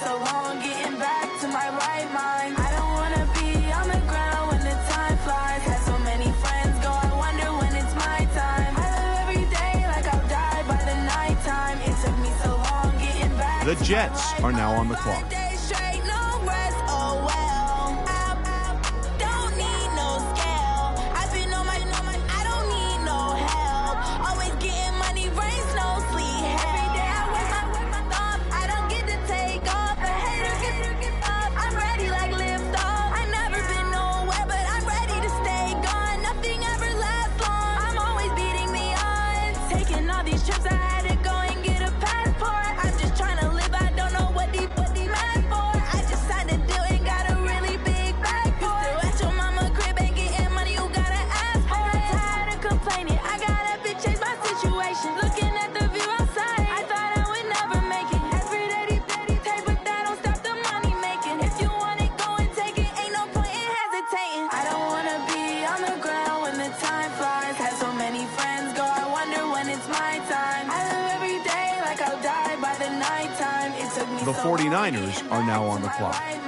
so long getting back to my right mind. I don't wanna be on the ground when the time flies. Had so many friends go, I wonder when it's my time. I live every day like I'll die by the nighttime. It took me so long getting back. The Jets are now on the clock. The 49ers are now on the clock. I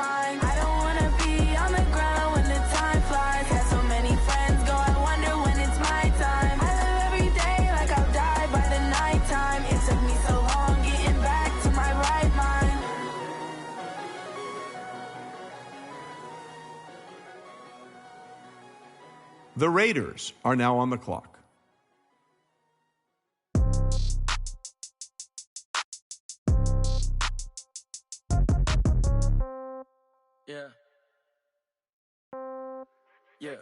don't wanna be on the ground when the time flies. Had so many friends go, I wonder when it's my time. I live every day like I'll die by the nighttime. It took me so long getting back to my right mind. The Raiders are now on the clock. Yeah. Yeah.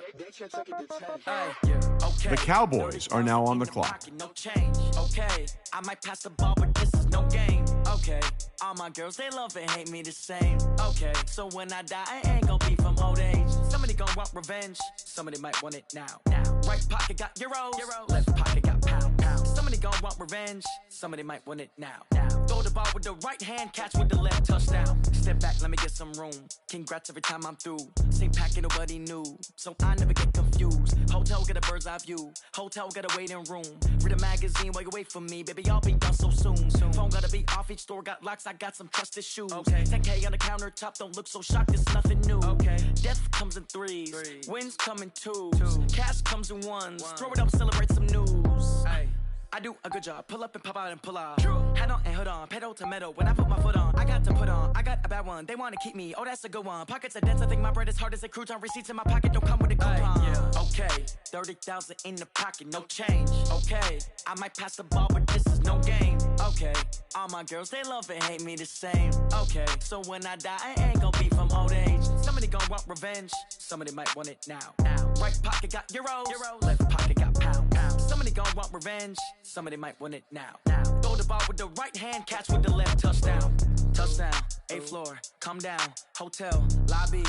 The Cowboys are now on the clock. No change. Okay. I might pass the ball, but this is no game. Okay. All my girls, they love and hate me the same. Okay. So when I die, I ain't gonna be from old age. Somebody gonna want revenge. Somebody might want it now. Right pocket got euros. Left pocket got pound. Somebody gonna want revenge. Somebody might want it now. Throw the ball with the right hand, catch with the left, touchdown. Step back, let me get some room. Congrats every time I'm through. Same packet, nobody knew, so I never get confused. Hotel get a bird's eye view. Hotel get a waiting room. Read a magazine while you wait for me, baby. I'll be done so soon. Phone gotta be off. Each store got locks. I got some trusted shoes. Okay. 10K on the countertop. Don't look so shocked. It's nothing new. Okay. Death comes in threes. Wins come in twos. Cash comes in ones. Throw it up, celebrate some news. Ay. I do a good job, pull up and pop out and pull out. Hat on and hood on, pedal to metal. When I put my foot on, I got to put on. I got a bad one, they wanna keep me. Oh, that's a good one. Pockets are dense, I think my bread is hard as a crouton. Receipts in my pocket don't come with a coupon. Yeah. Okay, 30,000 in the pocket, no change. Okay, I might pass the ball, but this is no game. Okay, all my girls, they love and hate me the same. Okay, so when I die, I ain't gonna be from old age. Somebody gonna want revenge, somebody might want it now. Right pocket got euros, left pocket got pound. Somebody gonna want revenge, somebody might want it now. Throw the ball with the right hand, catch with the left, touchdown. Touchdown, 8th floor, come down, hotel, lobby.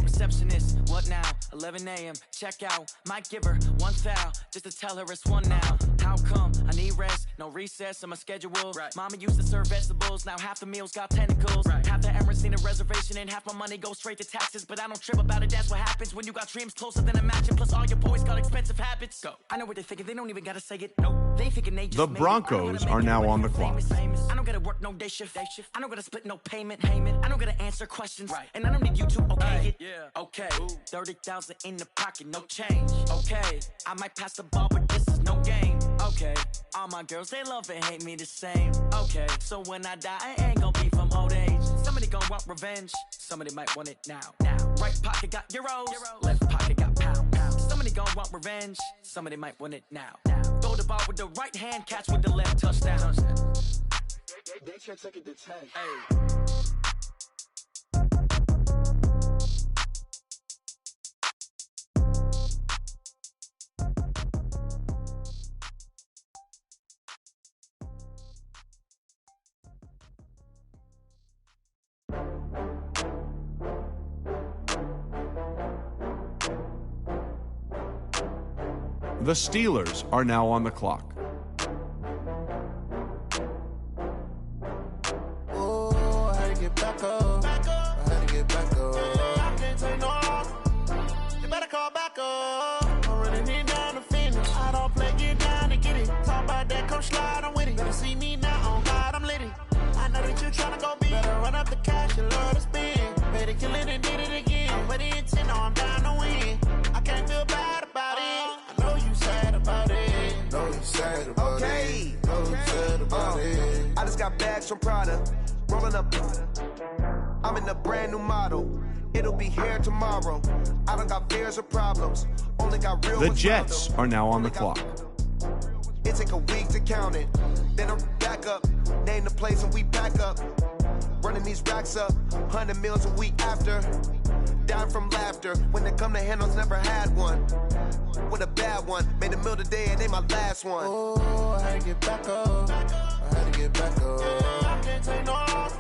Receptionist, what now? 11 a.m., check out. Might give her one foul, just to tell her it's one now. How come? I need rest, no recess in my schedule. Mama used to serve vegetables, now half the meals got tentacles. Half the Emirates need a reservation and half my money goes straight to taxes. But I don't trip about it, that's what happens when you got dreams closer than a match. And plus all your boys got expensive habits. Go. I know what they're thinking, they don't even gotta say it. No, they thinking they just The Broncos are now on the clock. I don't gotta work no day shift. I don't gotta split no payment. I don't gotta answer questions. And I don't need you to okay it. Okay, 30,000 in the pocket, no change. Okay, I might pass the ball, but this is no game. Okay, all my girls, they love and hate me the same. Okay, so when I die, I ain't gonna be from old age. Somebody gonna want revenge, somebody might want it now. Right pocket got euros, left pocket got pound. Somebody gonna want revenge, somebody might want it now. Throw the ball with the right hand, catch with the left, touchdown. They can't take it to 10. Hey. The Steelers are now on the clock. Oh, I had to get back up. I had to get back up. I can't take no loss. You better call back up. I'm running it down to finish. I don't play, get down to get it. Talk about that, come slide, I'm with it. Better see me now, on God, I'm lit it. I know that you're trying to go bags from Prada. Rolling up. I'm in a brand new model. It'll be here tomorrow. I don't got fears or problems. Only got real. The Jets are now on the clock. It take a week to count it. Then I'm back up. Name the place and we back up. Running these racks up. 100 meals a week after. Dying from laughter. When it come to handles, never had one. With a bad one. Made a meal today and they my last one. Oh, I had to get back up. I had to get back up. I can't take no loss.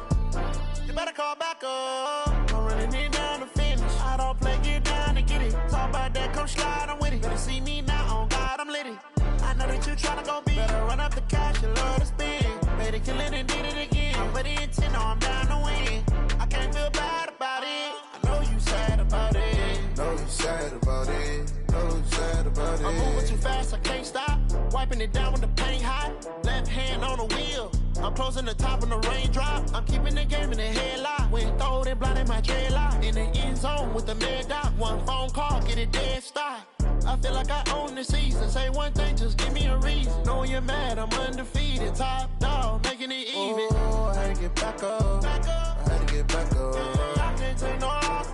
You better call back up. I'm running it down to finish. I don't play, get down to get it. Talk about that, come slide, I'm with it. Better see me now, on God, I'm litty. I know that you tryna go big. Better run up the cash, you love to spend. Better kill it and did it again. I'm with the intent, no, I'm down to win. I can't feel bad about it. I know you sad about it. Know you sad about it. Know you sad about it. I'm moving too fast, I can't stop. Wiping it down with the paint hot. Left hand on the wheel. I'm closing the top on the raindrop. I'm keeping the game in the headlock. When throwed and blinded my dreadlock. In the end zone with the mad dot. One phone call, get it dead stop. I feel like I own the season. Say one thing, just give me a reason. Knowing you're mad, I'm undefeated. Top dog, making it even. Oh, I had to get back up. I had to get back up. I can't take no loss.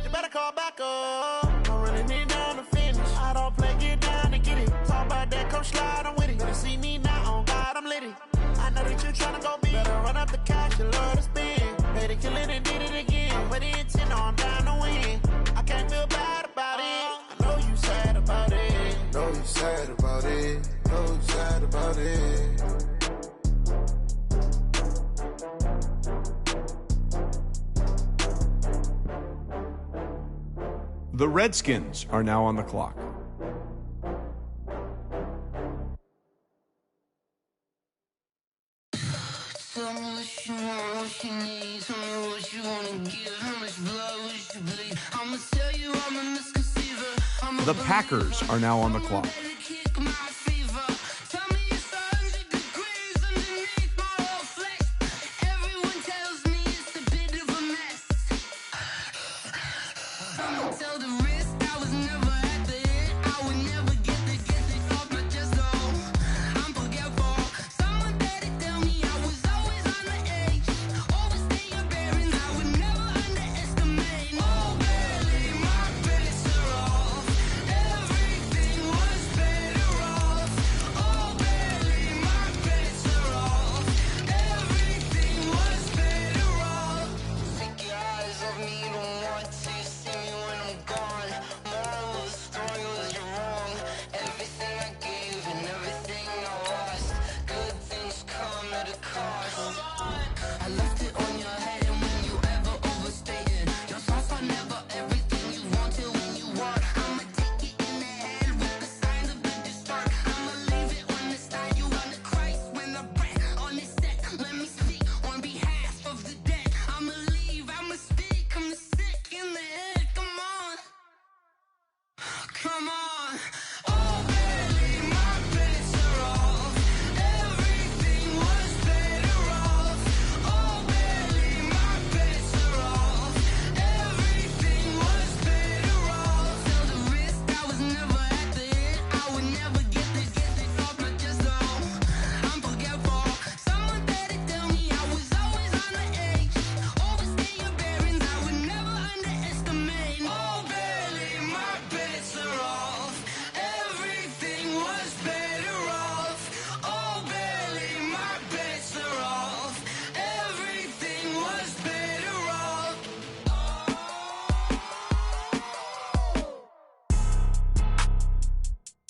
You better call back up. I'm running it down to finish. I don't play, get down to get it. Talk about that, come slide, I'm with it. Better see me now, on God, I'm litty. I know that you tryna go big. Better run up the cash, you love to spend. Better kill it and did it again. I'm with the intent, no, I'm down to win. I can't feel bad about it. I know you sad about it. Know you sad about it. Know you sad about it. The Redskins are now on the clock. Tell me what you want, what you need. Tell me what you wanna give. How much blood would you bleed? I'ma tell you I'm a misconceiver. The Packers are now on the clock.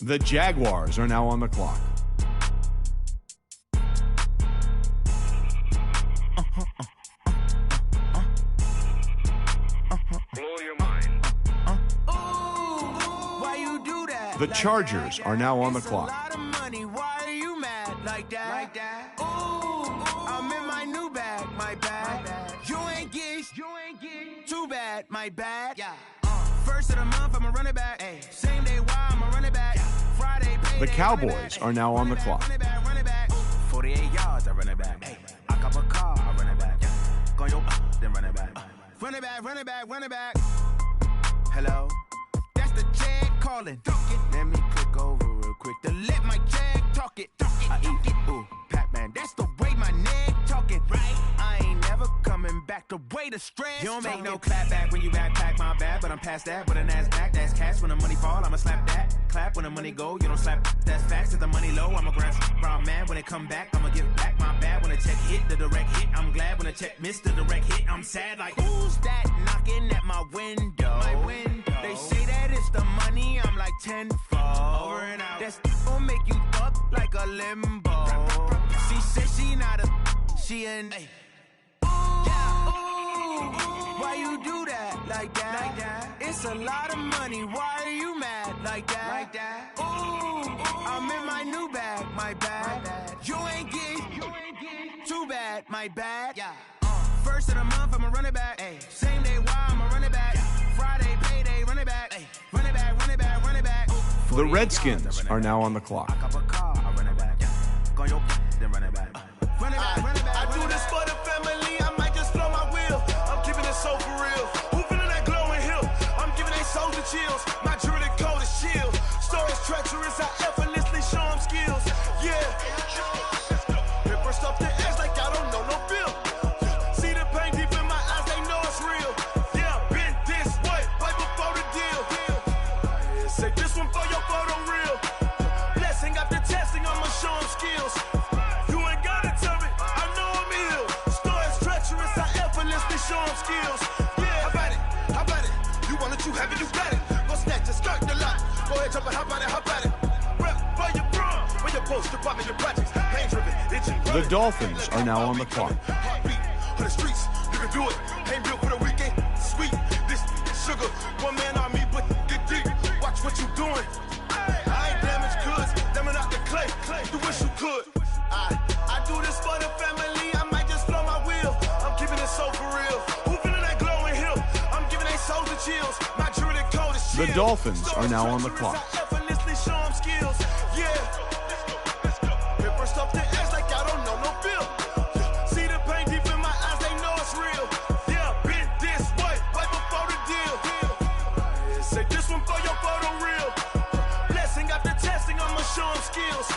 The Jaguars are now on the clock. The Chargers are now on the clock. Why are you mad like that? Ooh, I'm in my new bag, my bad. You ain't get too bad, my bad. Yeah. First of the month, I'ma run it back. Ay. Same day, why I'ma run it back. Friday, payday, The Cowboys are now on the clock. 48 yards, I run it back. Ay. I cop a car, I run it back. Go yo, then run it back. Run it back, run it back, run it back. Hello, that's the Jag calling. Let me click over real quick to let my Jag talk it. I eat it, ooh, Pac-Man, that's the way my name talking. I ain't never coming back the way the stress. You don't make no clap back when you backpack, my bad, but I'm past that. But a NASDAQ, that's cash. When the money fall, I'ma slap that. Clap when the money go, you don't slap. That's facts. If the money low, I'ma grab brown man. When it come back, I'ma give back my bad. When the check hit, the direct hit, I'm glad. When the check missed, the direct hit, I'm sad. Like, who's that knocking at my window? They say that it's the money, I'm like tenfold. Over and out. That's gon' make you up like a limbo. She said she not a, she an. Why you do that like that? It's a lot of money. Why are you mad like that? Ooh, I'm in my new bag, my bad. You ain't getting too bad, my bad. Yeah. First of the month, I'ma run it back. Same day, why I'ma run it back. Friday, payday, run it back. Run it back, run it back, run it back. The Redskins are now on the clock. I do this for the family, I might just blow my wheel. I'm keeping it so for real. Who feeling that glowing hill? I'm giving they souls the chills. My jewelry cold as shield. Stories treacherous, I effortlessly show them skills. Yeah. Paper stuff the edge like I don't know no bill. See the pain deep in my eyes, they know it's real. Yeah, been this way, right before the deal. Say this one for your photo real. Blessing after testing, I'ma show them skills. Show them skills. Yeah, how about it? You want it, you have it, you got it. Go snatch it, skirt the lot. Go ahead, jump it, how about it? Rep for your bro. When your post, your pop, your projects. Pain driven, itching. The Dolphins are now on the clock. Heartbeat for the streets, you can do it. Ain't built for the weekend. Sweet, this sugar. One man on me, but get deep. Watch what you doing. I ain't damaged goods, them out the clay. You wish you could. I do this for the family. I might just blow my wheel. I'm keeping it so for real. Who feeling that glowing hill? I'm giving they souls the chills. My jewelry cold as The Dolphins are now on the clock. I effortlessly show them skills. Yeah. Paper stuff the edge like I don't know no bill. See the pain deep in my eyes, they know it's real. Yeah, been this way, right before the deal. Say this one for your photo real. Blessing after testing, I'ma show them skills.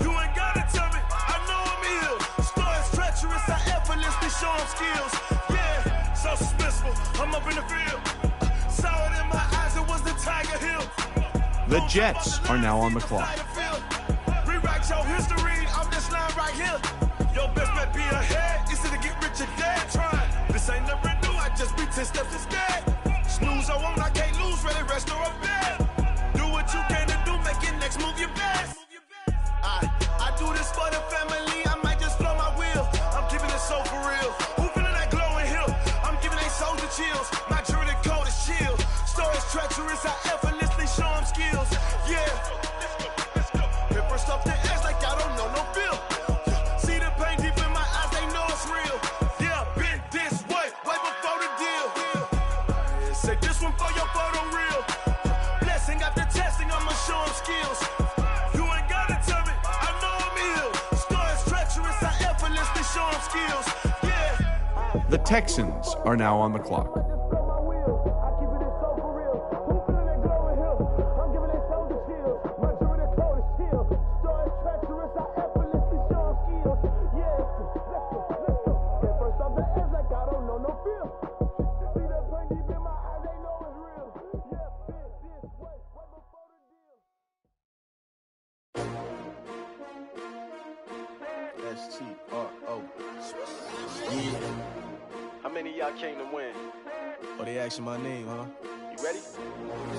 You ain't gotta tell me, I know I'm ill. Stories treacherous, I effortlessly show them skills. Yeah, so suspenseful, I'm up in the field. Saw it in my eyes, it was the Tiger Hill. The Jets are now on the clock. Rewrite your history off this line right here. Your best bet be ahead, easy to get rich or dead. Trying, this ain't never new, I just be 10 steps instead. Snooze I won't, I can't lose, ready, rest or a bed. Do what you can to do, make your next move your best. I do this for the family, I might just blow my wheel. I'm keeping it so for real. Who feeling that glowing hill? I'm giving they souls the chills. My jewelry cold as shield. Stories treacherous, I effortlessly show them skills. Yeah. Paper stuff the edge like I don't know no bill. See the pain deep in my eyes, they know it's real. Yeah, been this way, right before the deal. Say this one for your photo real. Blessing after testing, I'ma show them skills. You ain't gotta tell me, I know I'm ill. Stories treacherous, I effortlessly show them skills. Yeah. The Texans are now on the clock. S-T-R-O. Yeah. How many of y'all came to win? Oh, they asking my name, huh? You ready?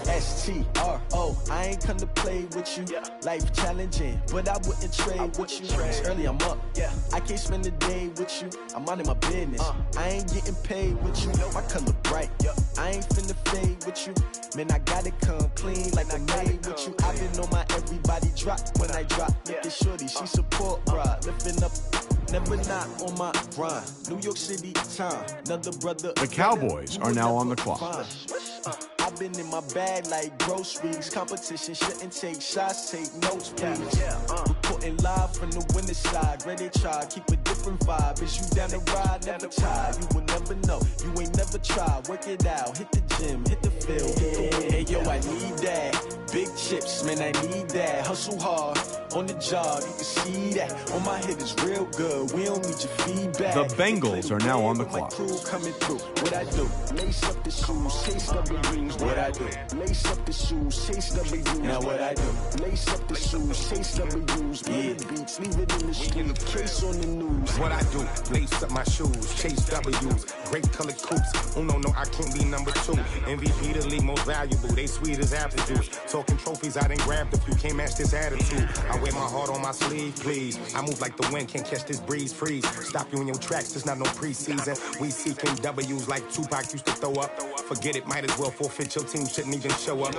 S-T-R-O. I ain't come to play with you. Yeah. Life challenging, but I wouldn't trade with you. It's early, I'm up. Yeah. I can't spend the day with you. I'm minding my business. I ain't getting paid with you. My color bright. Yeah. I ain't finna fade with you. Man, I gotta come clean like I made with you. I've been on my everybody drop when I drop. Look at shorty, she support, bruh. Lifting up, never not on my grind. New York City time, another brother. The Cowboys are now on the clock. I've been in my bag like groceries. Competition shouldn't take shots, take notes, please. Reporting live from the winter side. Great they try, keep a different vibe. Is you down the ride, never tired. You will never know, you ain't never tried. Work it out, hit the gym, hit the field, hit the win. Hey yo, I need that. Big chips, man, I need that. Hustle hard, on the job, you can see that. On my head is real good, we don't need your feedback. The Bengals are now on the clock. Crew coming through, what I do? Lace up the shoes, chase W's, what I do? Lace up the shoes, chase W's, now what I do? Lace up the shoes, chase W's, yeah. Beats, leave it in the street, case on the news. What I do? Lace up my shoes, chase W's, great colored coops. No, I can't be number 2. MVP the league most valuable, they sweet as apple juice. Talking trophies, I done grabbed a few, can't match this attitude. I wear my heart on my sleeve, please. I move like the wind, can't catch this breeze, freeze. Stop you in your tracks, there's not no preseason. We seeking W's like Tupac used to throw up. Forget it, might as well forfeit, your team shouldn't even show up.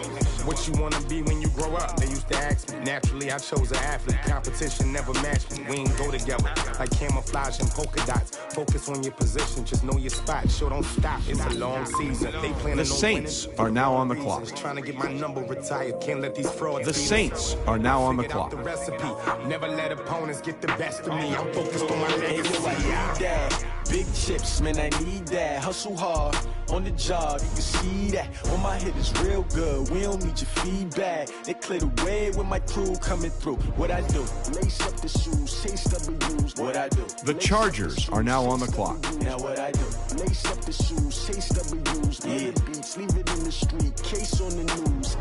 What you wanna be when you grow up? They used to ask me. Naturally, I chose an athlete. Competition never matched me. We ain't go together like camouflage and polka dots. Focus on your position, just know your spot. Sure, don't stop, it's a long season. They The Saints are now on the clock. Trying to get my number retired, can't let these frauds. The Saints are now on the clock. The recipe, never let opponents get the best of me. I'm focused on my legacy. I need that. Big chips, man, I need that. Hustle hard, on the job, you can see that. On my head is real good, we don't need your feedback. They clear the way with my crew coming through. What I do? Lace up the shoes, chase W's, what I do? The Chargers are now on the clock. Now what I do? Lace up the shoes, chase W's, yeah. Beats, leave it in the street, case on the news.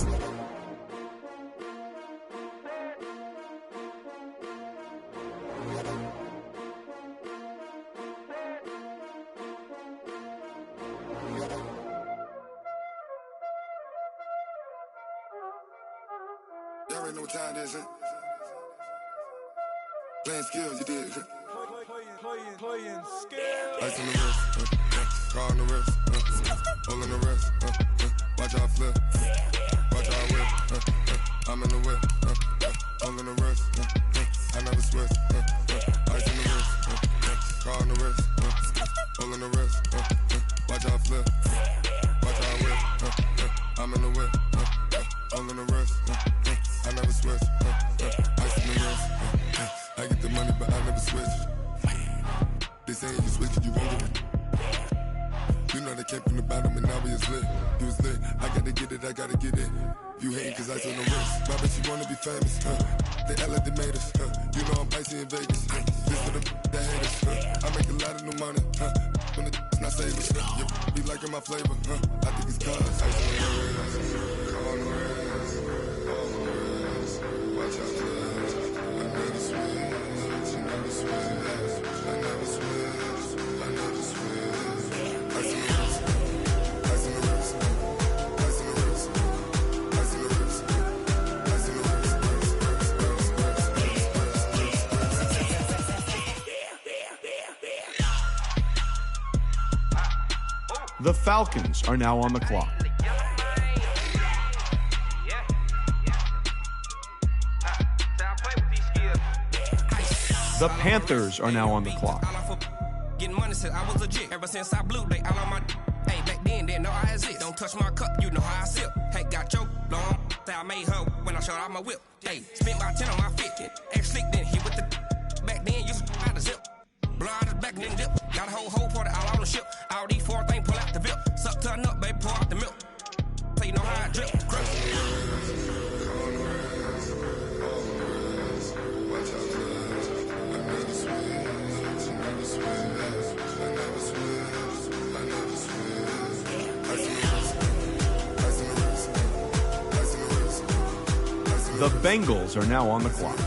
Y'all already know what time it is, huh? Playing skills, you did. Playing skills. Ice on the wrist, car on the wrist, hole in the wrist, watch out flip, watch out whip, I'm in the whip, hole in the wrist, I never switch, ice on the wrist, car on the wrist, hole in the wrist, watch out flip, watch out whip, I'm in the whip, hole in the wrist, I never switch, ice on the wrist, I get the money but I never switch. They saying you switch it, you won't get it. You know they came from the bottom and now we is lit. You was lit, I gotta get it, I gotta get it. You hating cause ice on the wrist. My bitch, you wanna be famous, They Ella, they made us, You know I'm icy in Vegas, This for the haters, I make a lot of new money, When it's not savers, You be liking my flavor, I think it's cause ice on the wrist, on the wrist, on the wrist. Watch out, I never switch, I never switch. I never switch, I never switch. Ice in the wrist, ice in the wrist, ice in the wrist, ice in the wrist, ice in the wrist. The Falcons are now on the clock. The Panthers are now on the clock. Getting money since I was legit. Ever since I blew, they all on my. Hey, back then, didn't know I exist. Don't touch my cup, you know how I sip. Hey, got your long. I made her when I showed out my whip. Hey, spent about 10 on my fit. Ex-slick, then hit with the. Back then, used to out the zip. Blow out his back, then dip. Got a whole party all on the ship. All these 4 things, pull out the VIP. Suck, turn up, baby, pour out the milk. Play, you know how I drip. Crush. The Bengals are now on the clock.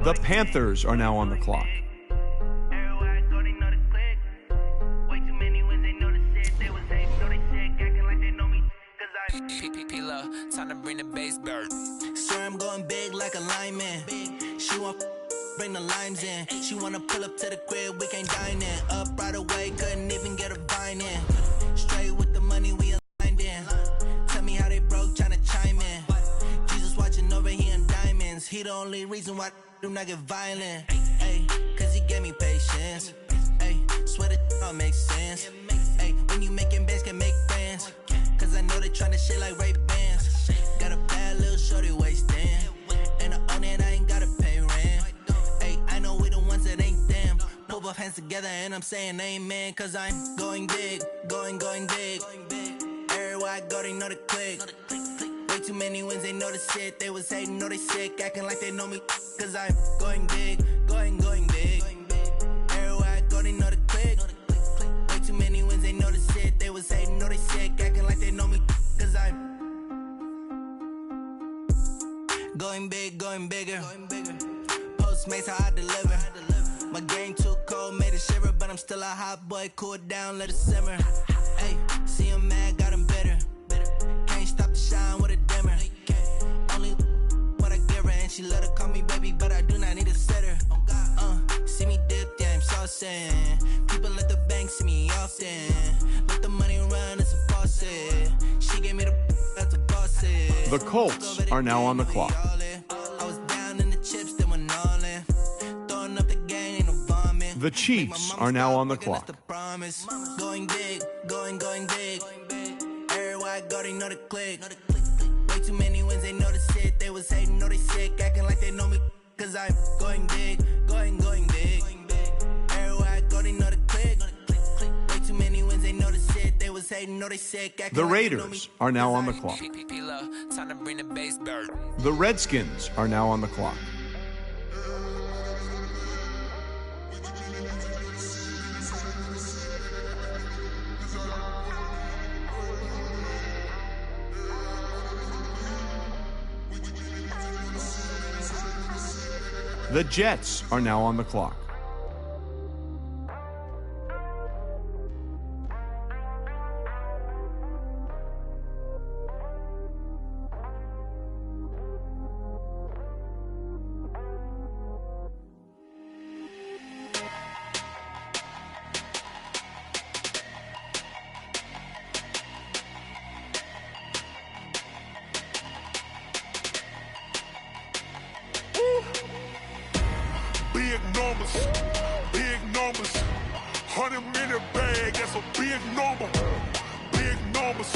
The Panthers are now on the clock. Time to bring the bass bird. Swear I'm going big like a lineman. She want bring the limes in. She wanna pull up to the crib, we can't dine in. Up right away, couldn't even get a vine in. Straight with the money, we aligned in. Tell me how they broke, tryna chime in. Jesus watching over here in diamonds. He the only reason why I do not get violent. Ay, cause he gave me patience. Ay, swear that all makes sense. Ay, when you making bands, can make friends. Cause I know they tryna shit like Ray-Bans. Got a bad little shorty wasting. And I own it, I ain't gotta pay rent. Ay, I know we the ones that ain't them. Put both hands together and I'm saying amen. Cause I'm going big, going big. Everywhere I go, they know the click. Way too many wins, they know the shit. They was hating, know they sick, acting like they know me. Cause I'm going big, going big. Everywhere I go, they know the click. Way too many wins, they know the shit. They was hating, know they sick, acting like they know me. Cause I'm going big, going bigger. Postmates how I deliver. My game too cold, made it shiver. But I'm still a hot boy, cool it down, let it simmer. Hey, see him mad, got him bitter. Can't stop the shine with a dimmer. Only what I give her, and she let her call me baby, but I do not need a sitter. See me dip, yeah, I'm saucing. People at the bank see me often. Let the money run, it's a faucet. She gave me the that's a boss. The Colts are now on the clock. I was down in the chips, they went all in. Throwing up the gang, ain't no vomit. The Chiefs are now on the clock. Going big, going big. Everywhere I go, they know the click. Way too many wins, they know the shit. They was hating, know they sick, acting like they know me. Cause I'm going big, going big. Everywhere I go, they know the click. Way too many wins, they know the shit. They was hating, know they sick, acting The like they know me. Raiders are now on the clock. Time to bring the bass bird. The Redskins are now on the clock. The Jets are now on the clock. Big numbers. 100 minute bag, that's a big number. Big numbers.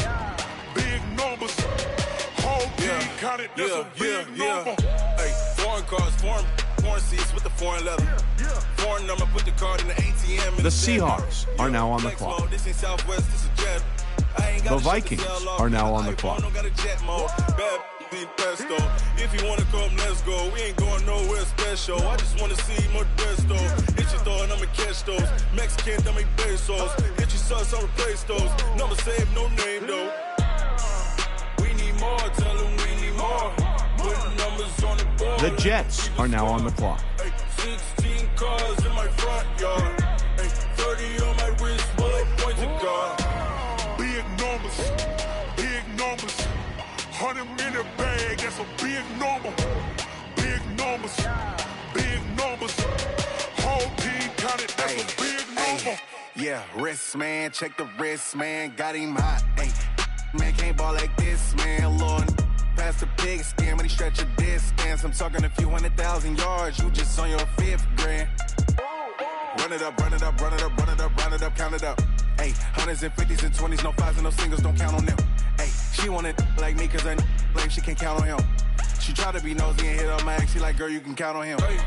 Whole team counted, that's a big number. Hey, foreign cars, foreign seats with the foreign leather. Foreign number, put the card in the ATM. The Seahawks are now on the clock. This ain't Southwest, this is jet. The Vikings are now on the clock. If you wanna come, let's go. We ain't going nowhere special. I just wanna see Modesto. Hit your thought, I'ma catch those. Mexican, I make pesos. Hit your sus, I'll replace those. Number saved, no name though. We need more, tell them we need more. Put numbers on the board. The Jets are now on the clock. 16 cars in my front yard. 30 on my wrist, bullet points of God. Big numbers. 100 minute bag, that's a big number. Big numbers. Whole team counted, that's a big number. Yeah, wrist man, check the wrist man, got him hot. Ay, man can't ball like this, man. Lord, past the pig skin when he stretch a distance. I'm talking a few 100,000 yards, you just on your 5th grand. Run it up, count it up. Ay, hundreds and 50s and 20s, no 5s and no singles, don't count on them. Ay, she want it like me cause her like she can't count on him. She try to be nosy and hit up my ex, she like, girl, you can count on him. Hey,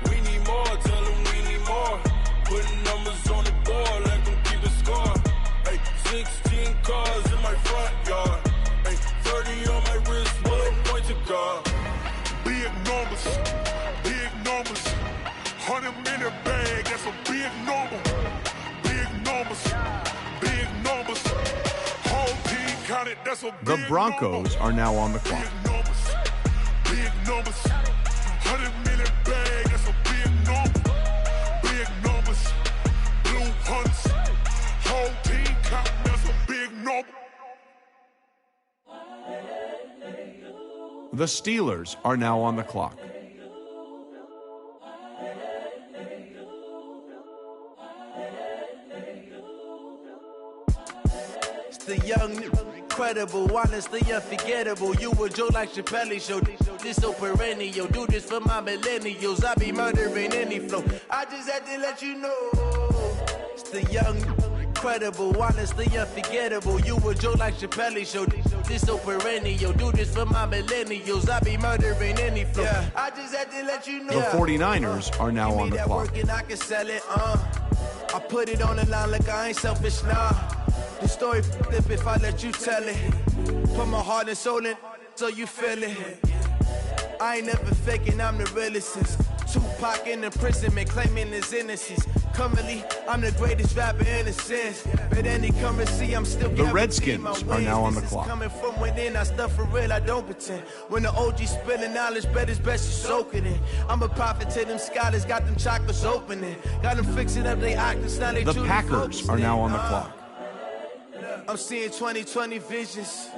we need more, tell them we need more. Putting numbers on the board, let them keep the score. Hey, 16 cars in my front yard. Hey, 30 on my wrist, bullet points of God. Big numbers. 100 minute bag, that's a big number. Big numbers. Whole team counted, that's a big The Broncos are now on the clock. Big numbers. 100 minute bag. The Steelers are now on the clock. It's the young, incredible, honestly unforgettable. You a Joe like Chappelle show. This so perennial. Do this for my millennials. I be murdering any flow. I just had to let you know. It's the young, incredible, honestly unforgettable. You a Joe like Chappelle show. This so perennial. Do this for my millennials. I be murdering any flow. Yeah. I just had to let you know. The 49ers are now on the clock. And I can sell it. I put it on the line like I ain't selfish, nah. The story flip if I let you tell it. Put my heart and soul in so you feel it. I ain't never faking, I'm the realest since Tupac in imprisonment, claiming his innocence. Currently, I'm the greatest rapper in a sense. But any currency, I'm still The Redskins are now on the clock. Coming from within, I stuff for real, I don't pretend. When the OG spilling knowledge, bet it's best you soak it in. I'm a prophet to them scholars, got them chakras opening. Got them fixing up they octaves, now they The Packers are now on the clock. I'm seeing 2020 visions.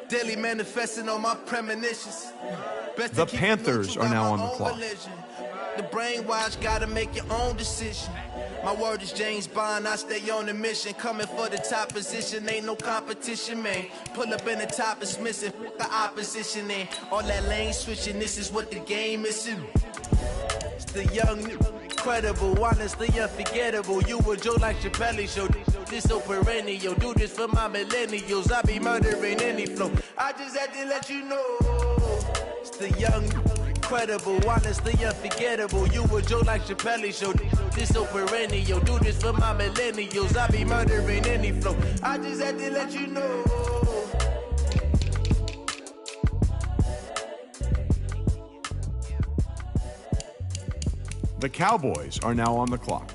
Daily manifesting on my premonitions. The Panthers are now on the clock. The brainwash, gotta make your own decision. My word is James Bond, I stay on the mission. Coming for the top position, ain't no competition, man. Pull up in the top, it's missing, the opposition in. All that lane switching, this is what the game is. It's the young, incredible, honestly unforgettable. You a Joe like Chappelle show. This so perennial. Do this for my millennials. I be murdering any flow. I just had to let you know. It's the young, incredible, honestly unforgettable. You a Joe like Chappelle show. This so perennial. Do this for my millennials. I be murdering any flow. I just had to let you know. The Cowboys are now on the clock.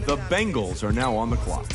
The Bengals are now on the clock.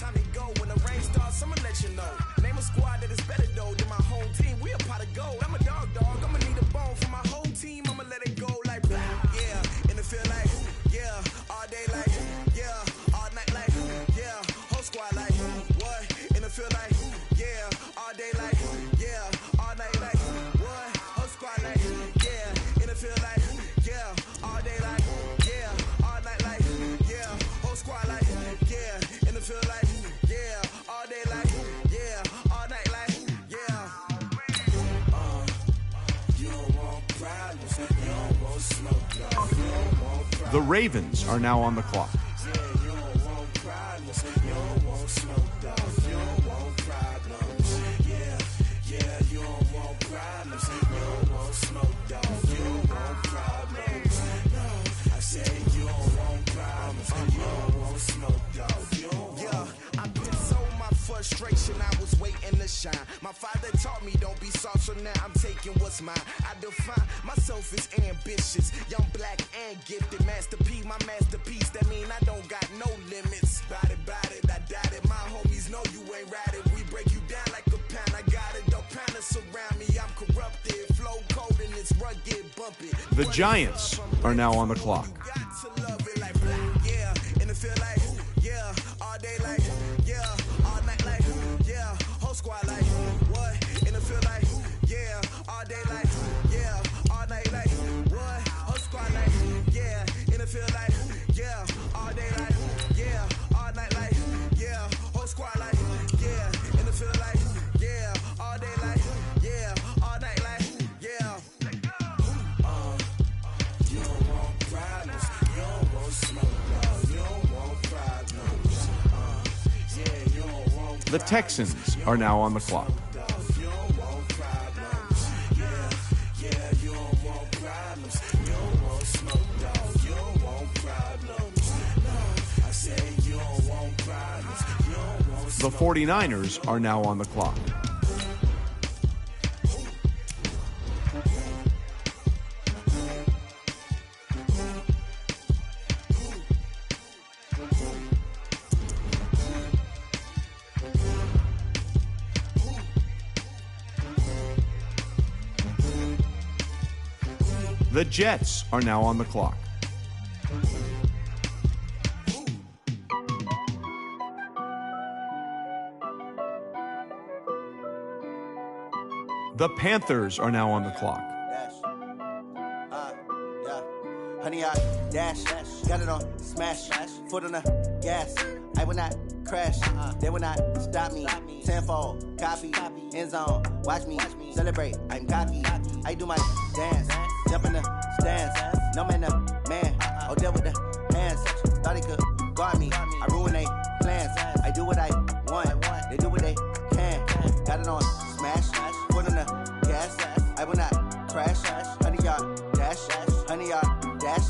The Ravens are now on the clock. Frustration, I was waiting to shine. My father taught me don't be soft, so now I'm taking what's mine. I define myself as ambitious, young, black, and gifted. Masterpiece, my masterpiece. That mean I don't got no limits. Bout it, I doubt it. My homies know you ain't ratted. We break you down like a pound. I got it, don't pound us around me. I'm corrupted, flow cold and it's rugged, bumpy. The Giants are now on the clock. Yeah, and it feel like, yeah, all day like. The Texans are now on the clock. The 49ers are now on the clock. The Jets are now on the clock. The Panthers are now on the clock. Honey, I dash, got it on, smash, foot on the gas. I will not crash, they will not stop me. Tenfold, copy, end zone, watch me celebrate. I'm cocky, I do my dance, jump in the stands. No man, man, oh, deal with the hands. Thought he could guard me, I ruin they plans. I do what I want, they do what they can. Got it on, smash, foot on the gas. I will not crash, honey, yard dash, honey, yard dash,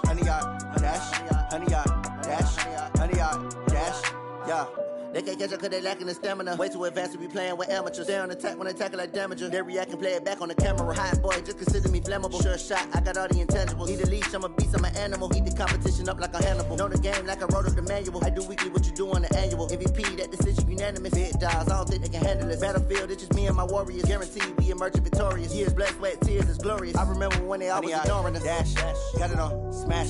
honey, yard dash, honey, yard dash, honey, yard dash, yeah. They can't catch up cause they lacking the stamina. Way too advanced to be playing with amateurs. Stay on attack when they tackle like damager. They react and play it back on the camera. Hot boy, just consider me flammable. Sure shot, I got all the intangibles. Need a leash, I'm a beast, I'm an animal. Heat the competition up like a Hannibal. Know the game like I wrote up the manual. I do weekly what you do on the annual. MVP, that decision unanimous. Big dials, I don't think they can handle it. Battlefield, it's just me and my warriors. Guaranteed we emerging victorious. Years, blood, sweat, tears, is glorious. I remember when they always ignoring us. Dash, got it on, smash,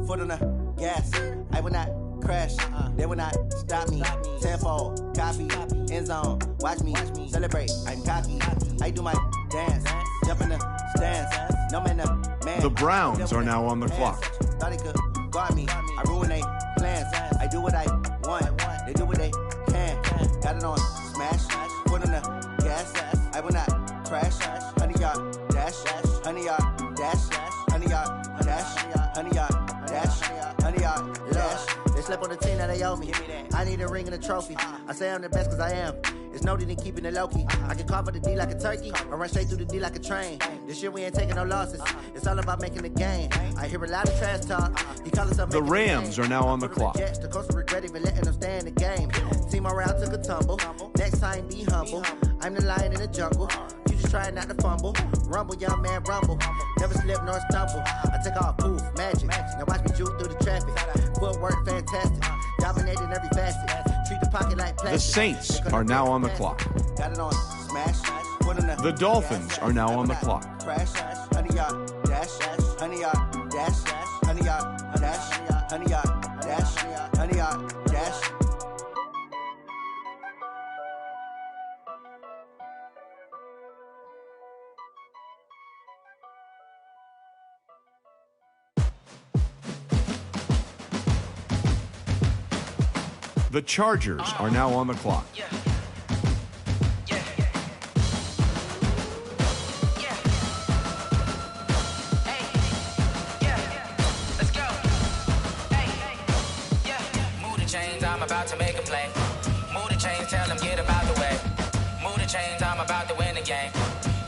foot on the gas. I will not crash, they will not stop me. Tenfold, copy, end zone, watch me celebrate. I'm cocky, I do my dance, jump in the stands. No man, man. The Browns are now on the clock. Thought he could guard me, I ruin they plans. I do what I want, they do what they can. Got it on, smash, foot on the gas. I will not crash, honey, yard dash, honey, yard dash, honey, yard dash, honey, yard dash, honey, yard dash. They slept on the team that they owe me. I need a ring and a trophy. I say I'm the best cause I am. It's no need in keeping it low-key. I can carve up the D like a turkey or run straight through the D like a train. This year we ain't taking no losses. It's all about making the game. I hear a lot of trash talk. He call himself the Rams are now on the clock. The coach regret even letting them stay in the game. Team morale took a tumble. Next time be humble. I'm the lion in the jungle. You just try not to fumble. Rumble, young man, rumble. Never slip nor stumble. I take off, poof, magic. Now watch me juke through the traffic. Footwork fantastic. Dominating every facet. Treat the pocket like plastic. The Saints are now on the clock. Got it on, smash. Put in the Dolphins are now on the clock. Crash, honey, yard dash, honey, yard dash, honey, yard dash, honey, yard dash, honey, yard dash. The Chargers are now on the clock. I'm about to make a play. Move the chains, tell them get about the way. Move the chains, I'm about to win the game.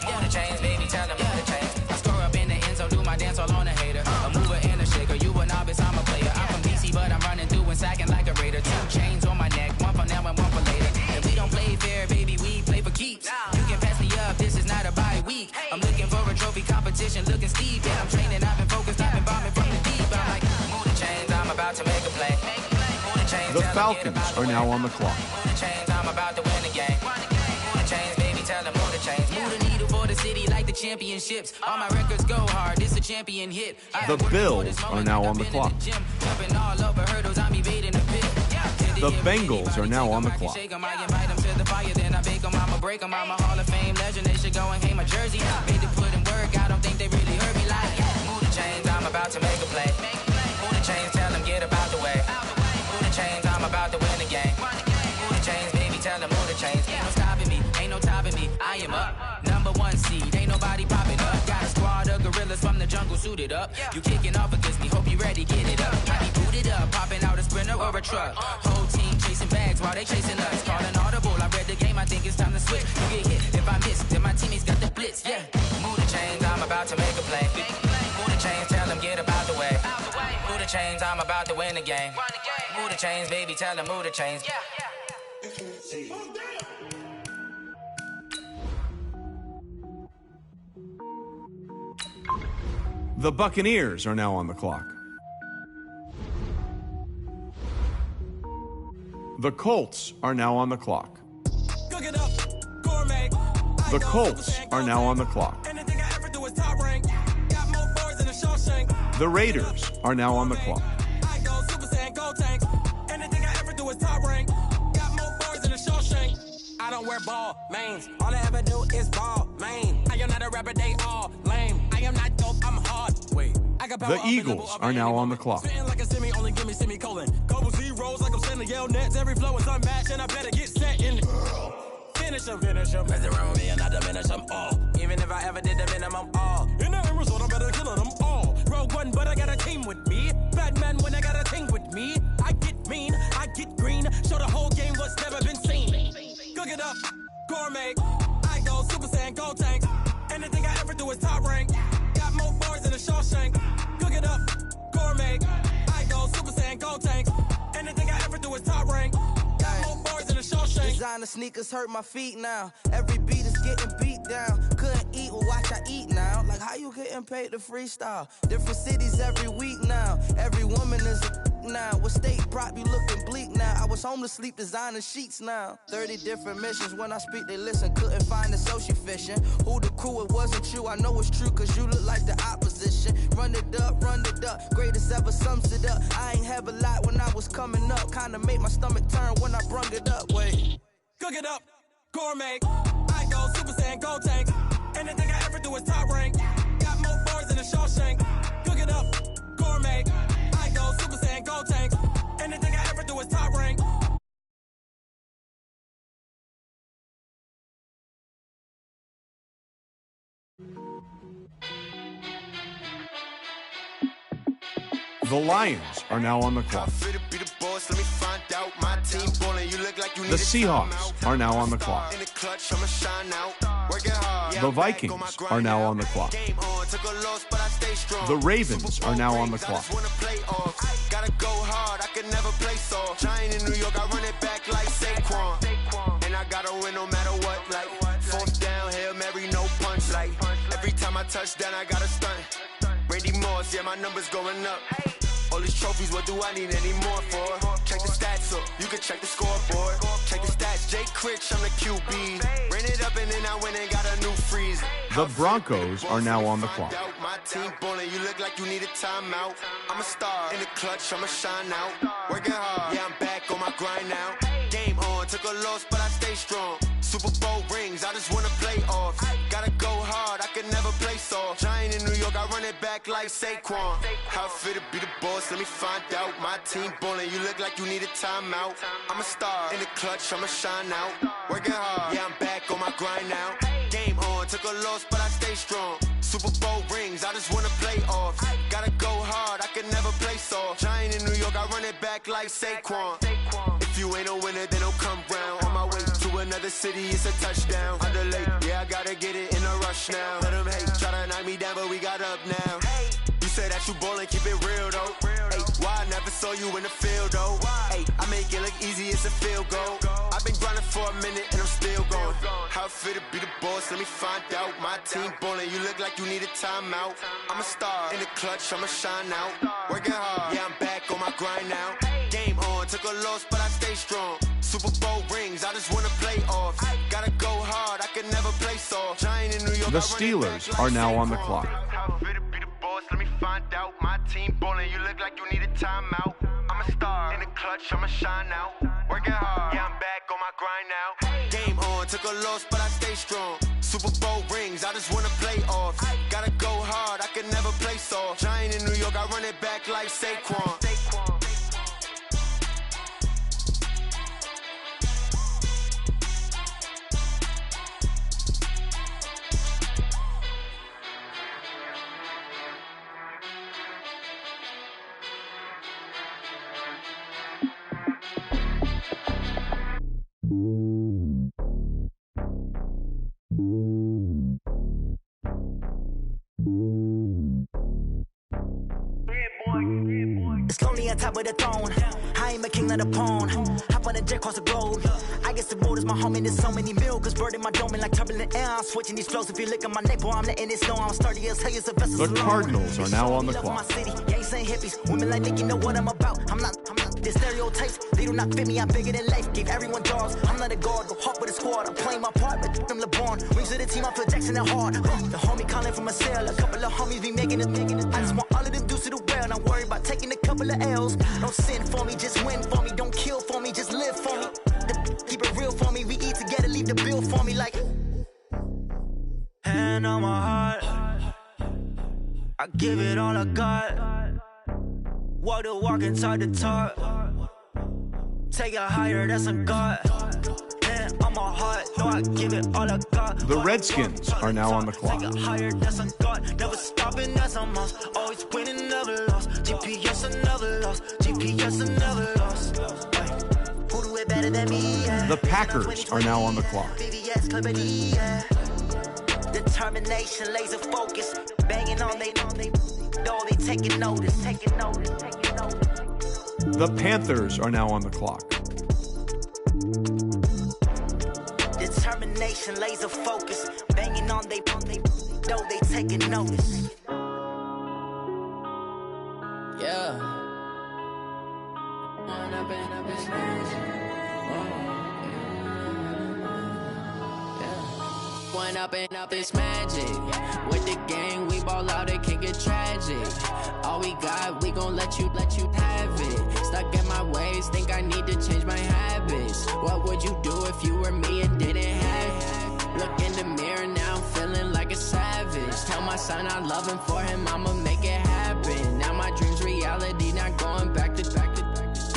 Move the chains, baby, tell them move the chains. I score up in the end zone, do my dance all on a hater. A mover and a shaker, you a novice, I'm a player. I'm from DC, but I'm running through and sacking like a raider. 2 chains on my neck, one for now and one for later. If we don't play fair, baby, we play for keeps. You can pass me up, this is not a bye week. I'm looking for a trophy competition, looking steep. Yeah, I'm training, I've been focused, I've been bombing from the deep. I'm like, move the chains, I'm about to make a play. The Falcons are now on the clock. Move the chains, I'm about to win the game. Move the chains, baby, tell them move the chains. Move the needle for the city like the championships. All my records go hard, this a champion hit. The Bills are now on the clock. The Bengals are now on the clock. I invite them to the fire, then I bake them, I'ma break them. I'm a Hall of Fame legend, they should go and hang my jersey. Made to put in work, I don't think they really heard me like, move the chains, I'm about to make a play. Move the chains, tell them get about the way. Chains, I'm about to win the game. Move the chains, baby, tell them move the chains. Ain't no stopping me, ain't no topping me. I am up, number 1 seed, ain't nobody popping up. Got a squad of gorillas from the jungle suited up. You kicking off against me, hope you ready, get it up. I be booted up, popping out a spread. Sprinter or a truck. Whole team chasing bags while they chasing us. Calling audible, I read the game, I think it's time to switch. You get hit, if I miss, then my teammates got the blitz, yeah. Move the chains, I'm about to make a play. Move the chains, tell them get about the way. Move the chains, I'm about to win the game. Move the chains, baby, tell them move the chains. The Buccaneers are now on the clock. The Colts are now on the clock. The Colts are now on the clock. The Raiders are now on the clock. I don't wear ball mains. All I ever do is ball main. I am not a rapper, they all lame. I am not dope, I'm hard. Wait. The Eagles are now on the clock. Like a semi, only give me semicolon. Couple zeros like I'm sending yell nets. Every flow is unmatched, and I better get set in. Finish them. Mess around with me and I diminish them all. Even if I ever did the minimum all. In the end result, I better kill them all. Rogue One, but I got a team with me. Batman when I got a team with me. I get mean, I get green. Show the whole game what's never been seen. Cook it up, gourmet. I go Super Saiyan, Gold Tank. Anything I ever do is top rank. Got more bars than a Shawshank. Cook it up, gourmet. I go Super Saiyan, Gold Tank. Anything I ever do is top rank. Got more bars than a Shawshank. Designer sneakers hurt my feet now. Every beat is getting beat down. Couldn't eat, well watch I eat now. Like how you getting paid to freestyle? Different cities every week now. Every woman is a now. What state prop you looking bleak now? I was home to sleep designer sheets now. 30 different missions. When I speak they listen. Couldn't find the social fishing. Who the crew, it wasn't you. I know it's true cause you look like the opposition. Run it up. Greatest ever sums it up. I ain't have a lot when I was coming up. Kinda made my stomach turn when I brung it up. Wait. Cook it up, gourmet. I go Super Saiyan, Gold Tank. Anything I ever do is top rank. Got more bars than a Shawshank. Cook it up, gourmet. I go Super Saiyan, Gold Tank. Anything I ever do is top rank. The Lions are now on the clock. The Seahawks are now on the clock. The Vikings are now on the clock. The Ravens are now on the clock. Gotta go hard, I can never play soft. Giant in New York, I run it back like Saquon. And I gotta win no matter what. Like fourth down, Hail Mary, no punch. Like every time I touch down, I gotta stunt. Randy Moss, yeah, my number's going up. All these trophies, what do I need any more for? Check the stats up, you can check the scoreboard. Check the stats, Jake Critch, I'm the QB. Ran it up and then I went and got a new freeze. The Broncos are now on the clock. My team ballin', you look like you need a timeout. I'm a star in the clutch, I'ma shine out. Working hard, yeah, I'm back on my grind now. Game on, took a loss, but I stay strong. Super Bowl rings, I just wanna play off. Gotta go hard, I can never play soft. Giant in New York, I run it back like Saquon. How fit to be the boss, let me find out. My team ballin', you look like you need a timeout. I'm a star in the clutch, I'ma shine out. Working hard, yeah, I'm back on my grind now. Game on, took a loss, but I stay strong. Super Bowl rings, I just wanna play off. Gotta go hard, I can never play soft. Giant in New York, I run it back like Saquon. If you ain't a winner, then don't come round. On my way to another city, it's a touchdown. Under late, yeah, I gotta get it in a rush now. Let them hate, try to knock me down, but we got up now. You say that you ballin', keep it real though. Hey, why I never saw you in the field though? Hey, I make it look easy, it's a field goal. I've been grinding for a minute and I'm still going. How fit to be the boss, let me find out. My team ballin', you look like you need a timeout. I'm a star in the clutch, I'ma shine out. Working hard, yeah, I'm back on my grind now. Game on, took a loss, but I stay strong. Super Bowl rings, I just wanna play off. Gotta go hard, I can never play soft. Giant in New York, The Steelers are now on the clock. How fit to be the boss, let me find out. My team ballin', you look like you need a timeout. I'm a star in the clutch, I'ma shine out. Working hard, yeah, I'm back on my grind now. Game on, took a loss, but I stay strong. Super Bowl rings, I just wanna play off. Gotta go hard, I can never play soft. Giant in New York, I run it back like Saquon. It's lonely on top of the throne. I ain't a king, not a pawn. Hop on a jet across the globe. I guess the road is my home and there's so many milkers burning my dome and like turbulent air. I'm switching these flows. If you look at my neck, boy, I'm letting it snow. I'm sturdy as hell, a vessel. The Cardinals are now on the clock. Yeah, ain't saying hippies. Women like think you know what I'm about. I'm not. The stereotypes, they do not fit me. I'm bigger than life. Gave everyone dogs. I'm not a guard. Go hawk with a squad. I'm playing my part, but them LeBron. Rings to the team. I feel Jackson and hard. The homie calling from a cell. A couple of homies be making it. I just want all of them dudes to do well. Not worry about taking a couple of L's. Don't sin for me, just win for me. Don't kill for me, just live for me. Keep it real for me. We eat together, leave the bill for me like. Hand on my heart, I give it all I got. Walk the walk and talk the talk. Take it higher, that's a God. Hand on my heart, no, I give it all I got. The Redskins are now on the clock. Take it higher, that's a God. Never stopping, that's a must. Always winning, never lost. GPS, I never lost. GPS, I never lost. Who do it better than me? Yeah. The Packers are now on the clock. BBS, Clippity, yeah. Determination, laser focus. Banging on they taking notice. The Panthers are now on the clock. Determination, laser focus. Banging on they taking notice. Yeah. One up and up is magic. With the gang, we ball out, it can get tragic. All we got, we gon' let you have it. Stuck in my ways, think I need to change my habits. What would you do if you were me and didn't have it? Look in the mirror now, I'm feeling like a savage. Tell my son I love him, for him I'ma make it happen. Now my dream's reality, not going back to.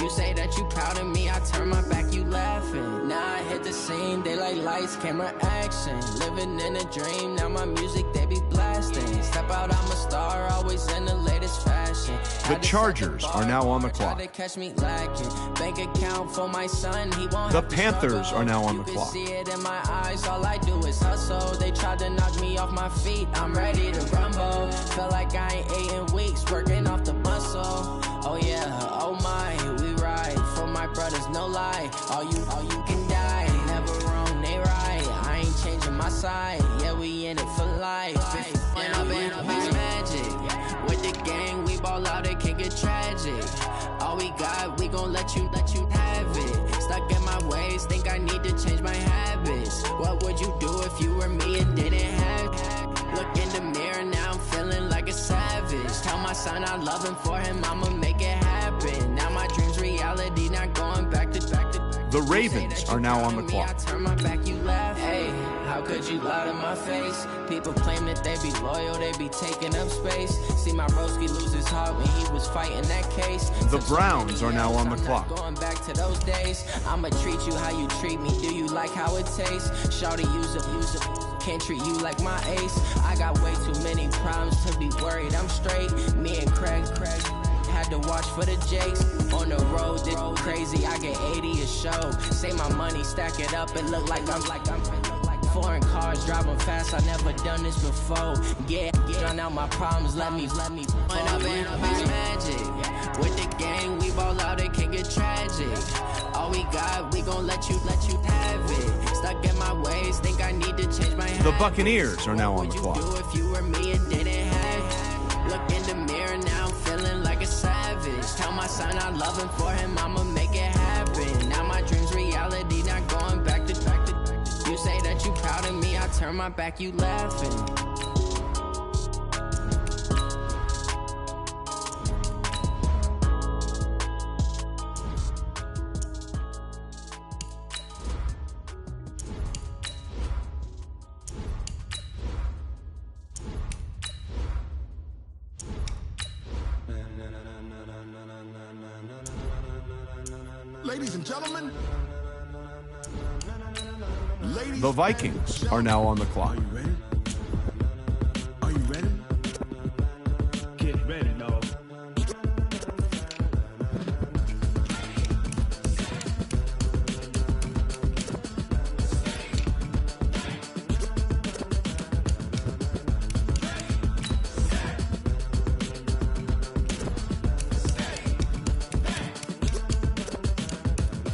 You say that you proud of me, I turn my back, you laughing. Now I hit the scene, daylight lights, camera action. Living in a dream, now my music, they be blasting. Step out, I'm a star, always in the latest fashion. The Chargers are now on the clock. Catch me lacking. Bank account for my son, he won't. The Panthers are now on the clock. See it in my eyes, all I do is hustle. They tried to knock me off my feet, I'm ready to rumble. Feel like I ain't ate in weeks, working off the muscle. Oh yeah, oh my, we ride for my brothers, no lie. All you can die, never wrong, they right. I ain't changing my side, yeah, we in it for life. When up is magic. With the gang, we ball out, it can get tragic. All we got, we gon' let you have it. Stuck in my ways, think I need to change my habits. What would you do if you were me and didn't have it? Look in the mirror, now I'm feeling like a savage. Tell my son I love him, for him I'ma make it happen. Now my dream's reality, not going back to. The Ravens are now on the clock. I turn my back, you laugh. Hey, how could you lie to my face? People claim that they be loyal, they be taking up space. See my broski lose his heart when he was fighting that case. The Browns are now on the clock. Going back to those days, I'ma treat you how you treat me. Do you like how it tastes? Shawty, use it. Can't treat you like my ace. I got way too many problems to be worried. I'm straight. Me and Craig had to watch for the Jakes. On the road, this crazy. I get 80 a show. Say my money, stack it up. It look like I'm foreign cars driving fast. I never done this before. Yeah, drown out my problems. Let me. When up is magic. With the gang, we ball out. It can get tragic. All we got, we gon' let you have it. Stuck in my ways, think I need to change my habits. The Buccaneers are now on the clock. What would you do if you were me and didn't have it? Look in the mirror, now I'm feeling like a savage. Tell my son I love him, for him I'ma make it happen. Now my dream's reality, not going back to. You say that you proud of me, I turn my back, you laughing. Ladies and gentlemen, The Vikings are now on the clock. Are you ready? Get ready, dog.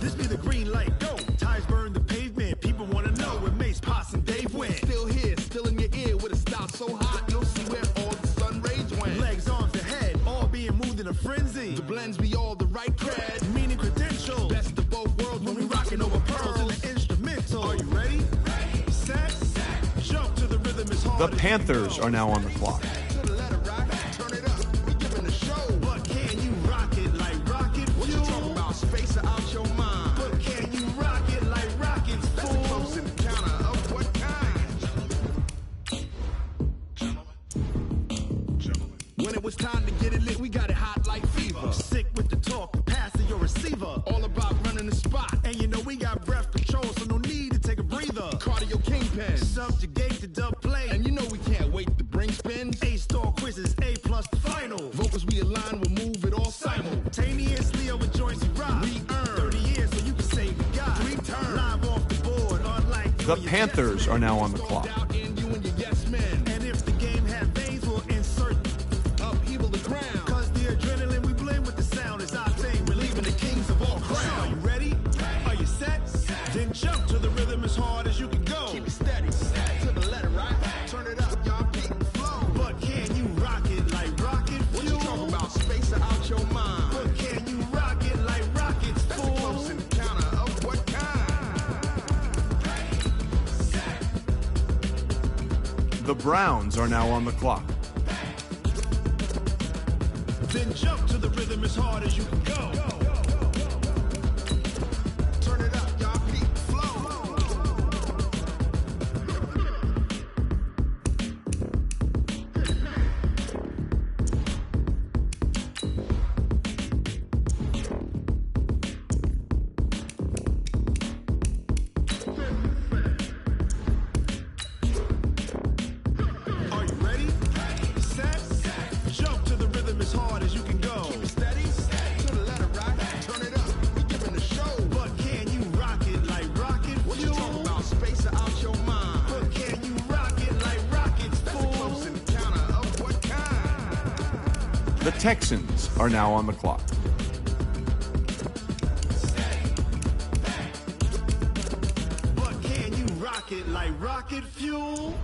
This be the green light, go. Tires burn the pavement. People wanna know where Mace, Potts, and Dave went. Still here, still in your ear with a style so hot, you'll see where all the sun rays went. Legs, arms, and head, all being moved in a frenzy. The blends be all the right cred, meaning credentials. Best of both worlds when we rockin' over pearls in the instrumental. Are you ready? Set, jump to the rhythm is hard. The Panthers are now on the clock. Space out your mind. But can you rock it like rockets? That's a close encounter of what kind? When it was time to get it lit, we got it hot like fever. Sick with the talk, pass to your receiver. All about running the spot. And you know we got breath control, so no need to take a breather. Cardio kingpin. Subjugate the dub play. And you know we can't wait to bring spins. A-star quizzes, A+ the final. Vocals we align, we'll move it all simultaneously over joints we rock. We earn 30 years so you can say we got 3 turns. Live off the board, unlike The Panthers are now on the clock. And if the game had veins, we'll insert upheaval the ground. Cause the adrenaline we blend with the sound is our thing. We're leaving the kings of all crowns. Are you ready? Are you set? Then jump to the rhythm as hard as you can go. Keep it steady, to the letter, right? Turn it up, y'all, keep it flow. But can you rock it like rocket fuel? What you talking about? Space out your mind. But can you rock it like rockets, That's fool? a close encounter of what kind? The Browns are now on the clock. Then jump to the rhythm as hard as you can go. Turn it up, y'all, keep it flow. Are you ready? Set, jump to the rhythm as hard as you can go. Keep it steady, to the letter, right? Turn it up, we giving the show. But can you rock it like rocket fuel? What you talking about? Space out your mind. But can you rock it like rockets, That's a fool? close encounter of what kind? The Texans are now on the clock. But can you rock it like rocket fuel?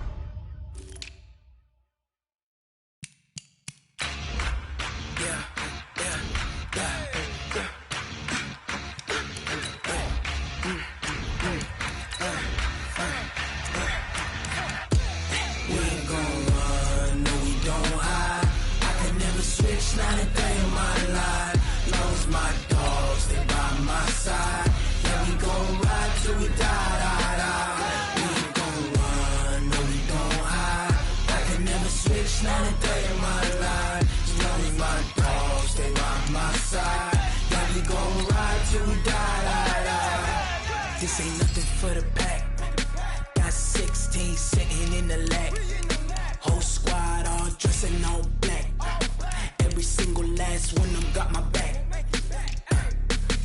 We ain't gon' run, no we don't hide. I can never switch, not a day in my life. Long as my dogs, stay by my side. Yeah, we gon' ride till we die. We ain't gon' run, no we don't hide. I can never switch, not a day in my life. As long as my dogs, stay by my side. Yeah, we gon' ride till we die. This ain't nothing for the pack. Got 16 sitting in the lag. Whole squad all dressing all black. Every single last one of them got my back.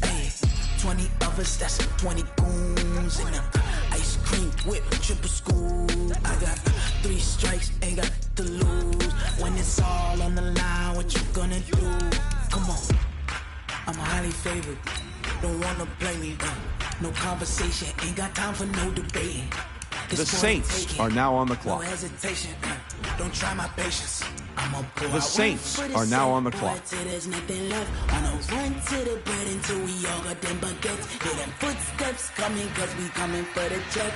Hey, 20 of us, that's 20 goons in the ice cream whip, triple scoop. I got 3 strikes, ain't got to lose. When it's all on the line, what you gonna do? Come on, I'm highly favored. Don't wanna play me. No conversation, ain't got time for no debating. The Saints are now on the clock. No hesitation, don't try my patience. I'ma pull The out Saints one for are now safe on the boy clock. till there's nothing left. On a run to the bread until we all got them baguettes. Hear them footsteps coming, cause we coming for the check.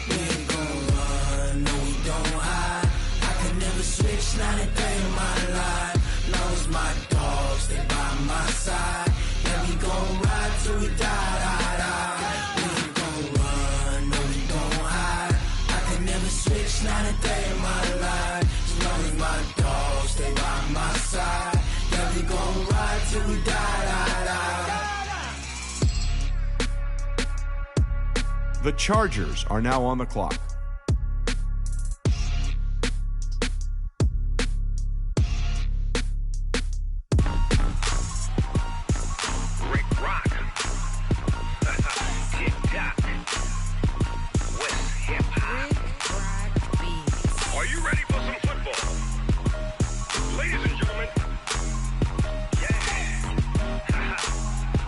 We ain't gon' run, no we don't hide. I can never switch, not a day in my life. Long as my dogs stay by my side. Yeah, we gon' ride till we die. We ain't gon' run, no we don't hide. I can never switch, not a day in my life. As long as my dogs stay by my side. Yeah, we gon' ride till we die. The Chargers are now on the clock.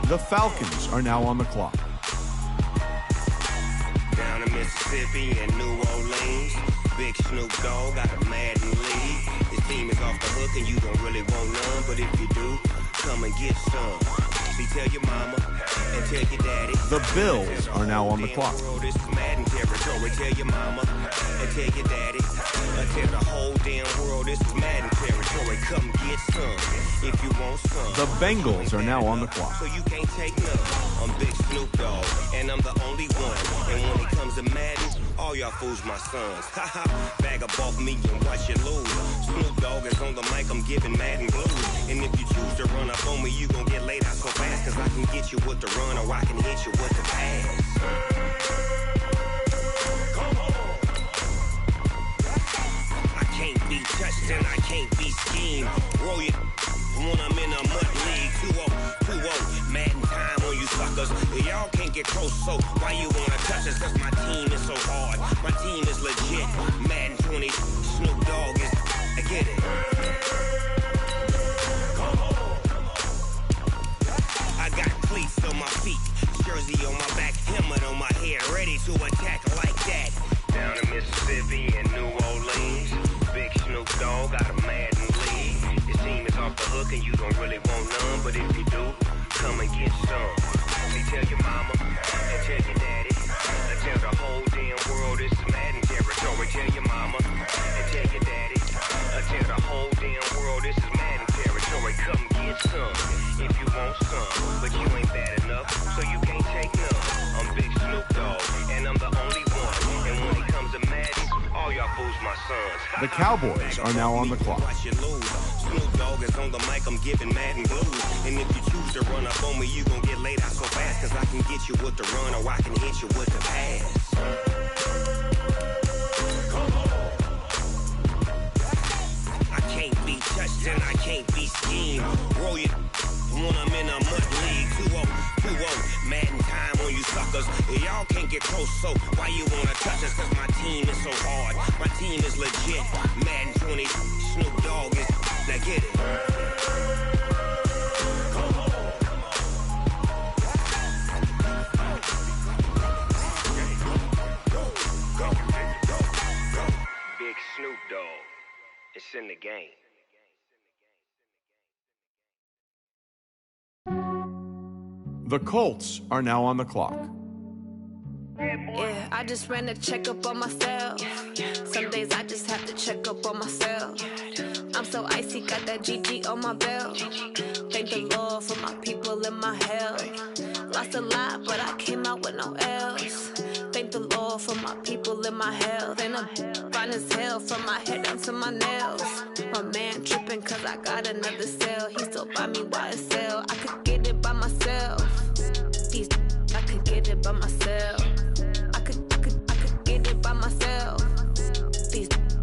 The Falcons are now on the clock. Down in Mississippi and New Orleans, Big Snoop Dogg got a Madden lead. His team is off the hook and you don't really want none, but if you do, come and get some. See, tell your mama and tell your daddy. The Bills are now on the clock. This is Madden territory. Tell your mama and tell your daddy. Tell the whole damn world this is Madden territory. Come get some if you want some. The Bengals are now on the clock. So you can't take none. I'm Big Snoop Dogg and I'm the only one. And when it comes to Madden, all y'all fools my sons. Haha, bag up off me and watch you lose. Snoop Dogg is on the mic, I'm giving Madden blues. And if you choose to run up on me, you gon' get laid out so fast. Cause I can get you with the run or I can hit you with the pass. I can't be touched and I can't be schemed. Roll you when I'm in a mud league. 2-0, Madden time on you suckers. Y'all can't get close, so why you wanna touch us? Cause my team is so hard. My team is legit. Madden 20, Snoop Dogg is, I get it. I got cleats on my feet, jersey on my back, helmet on my head, ready to attack like that. Down in Mississippi and New Orleans, Big Snoop Dogg got a Madden lead. His team is off the hook and you don't really want none, but if you do, come and get some. See, tell your mama and tell your daddy. Tell the whole damn world this is Madden territory. Tell your mama and tell your daddy. Tell the whole damn world this is Madden territory. Come get some if you want some, but you ain't bad enough, so you can't take none. I'm Big Snoop Dogg and I'm the only one. And when it comes to Madden, all y'all fools my sons. The Cowboys are now on the clock. Watch you lose. Snoop Dogg is on the mic, I'm giving Madden blues. And if you choose to run up on me, you gon' get laid out so fast. Cause I can get you with the run or I can hit you with the pass. I can't be touched and I can't be schemed. Roll you when I'm in a mud league. 2-0, Madden time on you suckers. Y'all can't get close, so why you wanna touch us? Cause my team is so hard. My team is legit. Madden 20, Snoop Dogg is, now get it. Big Snoop Dogg, it's in the game. The Colts are now on the clock. Yeah, I just ran a checkup on myself. Some days I just have to check up on myself. I'm so icy, got that GG on my belt. Thank the Lord for my people and my health. Lost a lot, but I came out with no L's. Thank the Lord for my people and my health. And I'm fine as hell from my head down to my nails. My man tripping cause I got another cell. He still buy me YSL. I could get it by myself. I could get it by myself. I could get it by myself.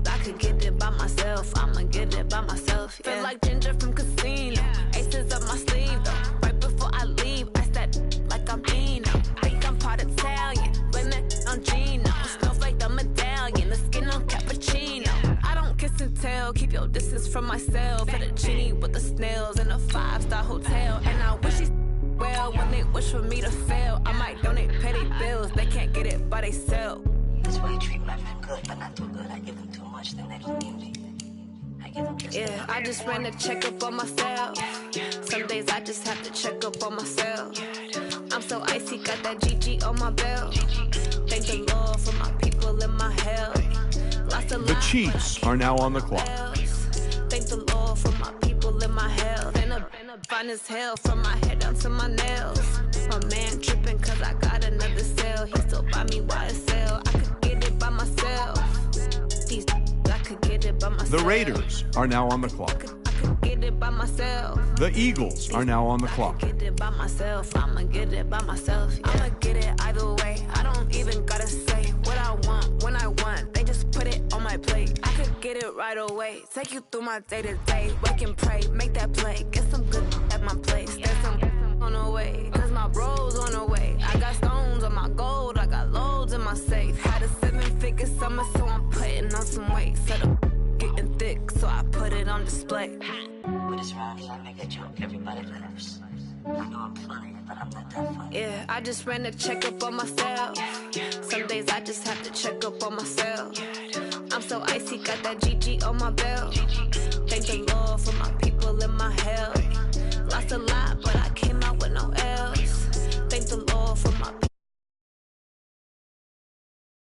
I could get it by myself. I'ma get it by myself. Yeah. Feel like Ginger from Casino. Aces up my sleeve though. Right before I leave, I said like I'm Dino. Think I'm part Italian. Blame it on Gino. Snowflake the medallion. The skin on cappuccino. I don't kiss and tell. Keep your distance from myself. For the genie with the snails in a 5-star hotel. And I wish he's well, when they wish for me to fail, I might donate petty bills. They can't get it by they sell. That's why you treat women good, but not too good. I give them too much, then they don't need me. I give them just yeah, I just ran a checkup on myself. Some days I just have to check up on myself. I'm so icy, got that GG on my belt. Thank the Lord for my people and my health. Lost a lot, The Chiefs are now on the clock. Thank the Lord for my people and my health. And I'm fine as hell from my head down to my nails. My man tripping cause I got another cell. He still buy me YSL. I could get it by myself. I could get it by myself. The Raiders are now on the clock. Get it by myself. The Eagles are now on the clock. Get it by myself. I'ma get it by myself. Yeah. I'ma get it either way. I don't even gotta say what I want when I want. They just put it on my plate. I could get it right away. Take you through my day to day. Wake and pray, make that play. Get some good at my place. There's some on the way. Cause my bros on the way. I got stones on my gold. I got loads in my safe. Had a 7-figure summer, so I'm putting on some weight. Set up getting thick, so I put it on display. With this round, I make a joke. Everybody laughs. I know I'm funny. but I'm not that funny. Yeah, I just ran a checkup on myself. Some days I just have to check up on myself. I'm so icy, got that GG on my belt. Thank the Lord for my people in my hell. Lost a lot, but I